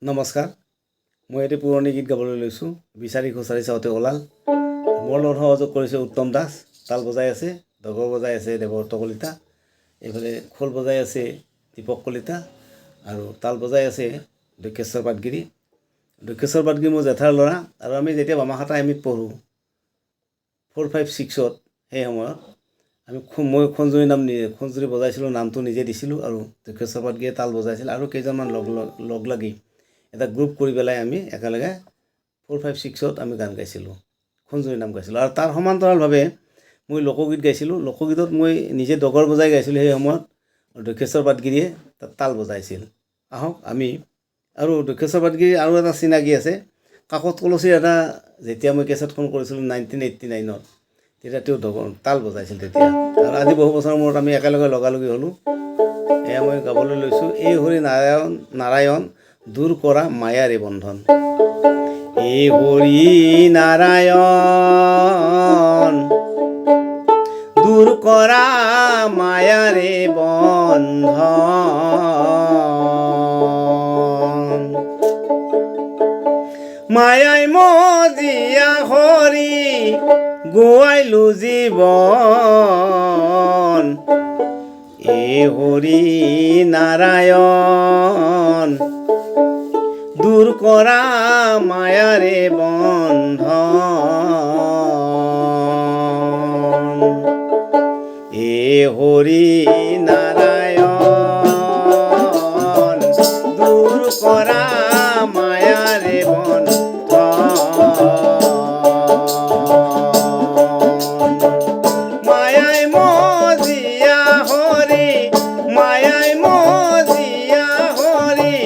নমস্কাৰ, মই এটি পুৰণি গীত গাবলৈ লৈছোঁ। বিচাৰি খুচাৰি চাওঁতে ওলাল। মোৰ লগত সহযোগ কৰিছে উত্তম দাস, তাল বজাই আছে, ডগৰ বজাই আছে দেৱব্ৰত কলিতা, এইফালে খোল বজাই আছে দীপক কলিতা আৰু তাল বজাই আছে দক্ষেশ্বৰ পাটগিৰি। দক্ষেশ্বৰ পাটগিৰি মোৰ জেঠাৰ ল'ৰা আৰু আমি যেতিয়া বামাখাতা এমিত পঢ়োঁ 4, 5, 6ত সেই সময়ত মই খঞ্জুৰি বজাইছিলোঁ, নামটো নিজে দিছিলোঁ আৰু দক্ষেশ্বৰ পাটগিৰিয়ে তাল বজাইছিল আৰু কেইজনমান লগ লাগি এটা গ্ৰুপ কৰি পেলাই আমি একেলগে 4, 5, 6ত আমি গান গাইছিলোঁ, খঞ্জুৰি নাম গাইছিলোঁ। আৰু তাৰ সমান্তৰালভাৱে মই লোকগীত গাইছিলোঁ। লোকগীতত মই নিজে ডগৰ বজাই গাইছিলোঁ সেই সময়ত, দক্ষেশ্বৰ পাটগিৰিয়ে তাত তাল বজাইছিল। আহক আমি আৰু দক্ষেশ্বৰ পাটগিৰিৰ আৰু এটা চিনাকি আছে, কাকত কলচীৰ এটা যেতিয়া মই কেছেটখন কৰিছিলোঁ 1989ত, তেতিয়া তেওঁ তাল বজাইছিল তেতিয়া। আৰু আজি বহু বছৰৰ মূৰত আমি একেলগে লগালগি হ'লোঁ। এয়া মই গাবলৈ লৈছোঁ, এই হৰি নাৰায়ণ দূৰ কৰা মায়াৰে বন্ধন। এই হৰি নাৰায়ণ দূৰ কৰা মায়াৰে বন্ধন, মায়াই মজিয়া হৰি গোৱাইলো জীৱন। এই হৰি নাৰায়ণ দূৰ কৰা মায়াৰে বন্ধন। এই হৰি নাৰায়ণ দূৰ কৰা মায়াৰে বন্ধন, মায়াই মজিয়া হৰি, মায়াই মজিয়া হৰি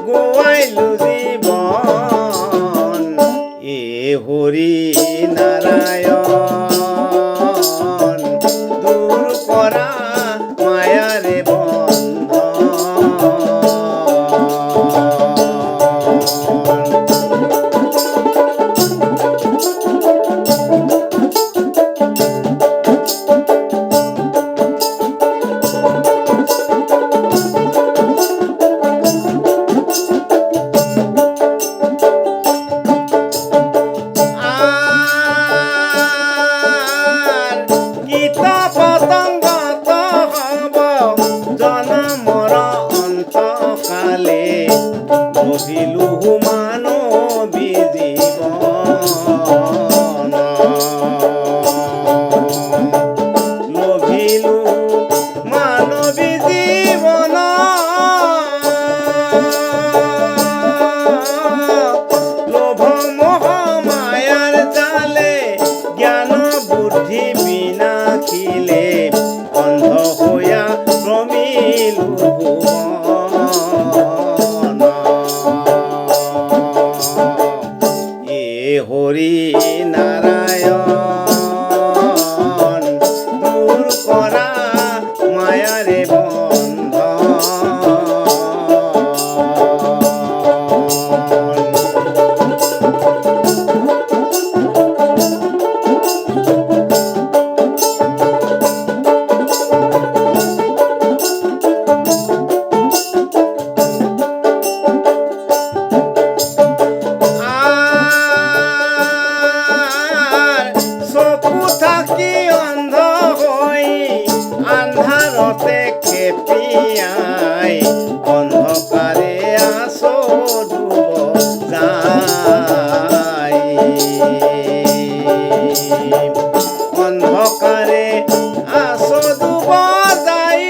গোৱাইলো জীৱন। এই হৰি নাৰায়ণ দূৰ কৰা মায়াৰে বন্ধন। লভিলো মানৱী জীৱন, লভিলো মানৱী জীৱন, লোভ মোহ মায়াৰ জালে জ্ঞান বুদ্ধি বিনাশিলে, অন্ধ হৈয়া ক্ৰমিলো ভুৱন। হৰি নাৰায়ণ দূৰ কৰা মায়াৰে বন্ধন। থাকি অন্ধ হৈ আন্ধাৰতে খেপিয়াই, অন্ধকাৰে আছো ডুব যায়, অন্ধকাৰে আছো ডুব যায়,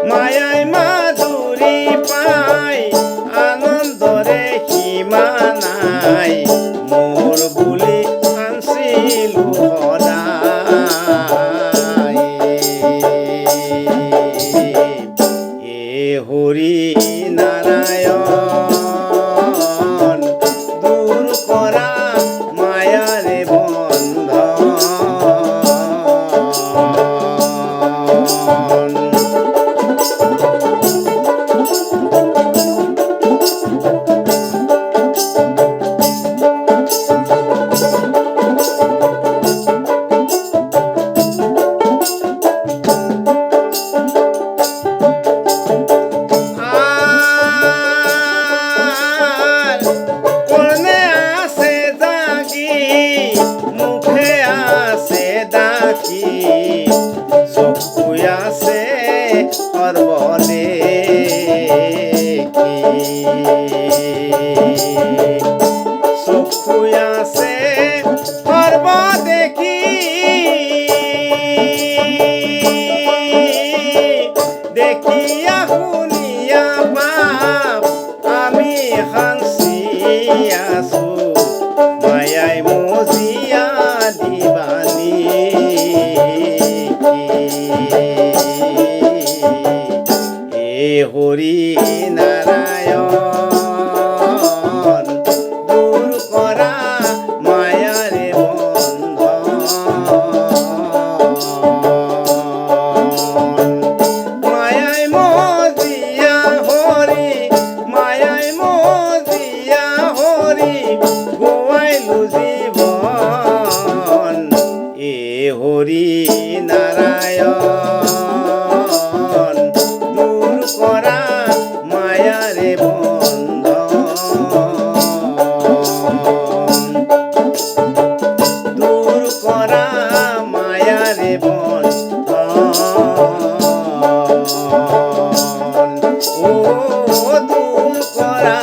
মায়াই মাধুৰী পাই আনন্দৰে সীমা নাই, মোৰ বুলি আনছিলো সদায়। এই হৰি সর্বদে চক্ষু আছে সর্ব দেখি দেখিয়া শুনিয়া পাপ আমি হানছি আছো মায়াই মজিয়া দিবানী এ হৰি নাৰায়ণ দূৰ কৰা মায়াৰে বন্ধন মায়াই মজিয়া হৰি মায়াই মজিয়া হৰি গোৱাইলো জীৱন এ হৰি নাৰায়ণ দূৰ কৰা মায়াৰে বন্ধন দূৰ কৰা মায়াৰে বন্ধন ও দূৰ কৰা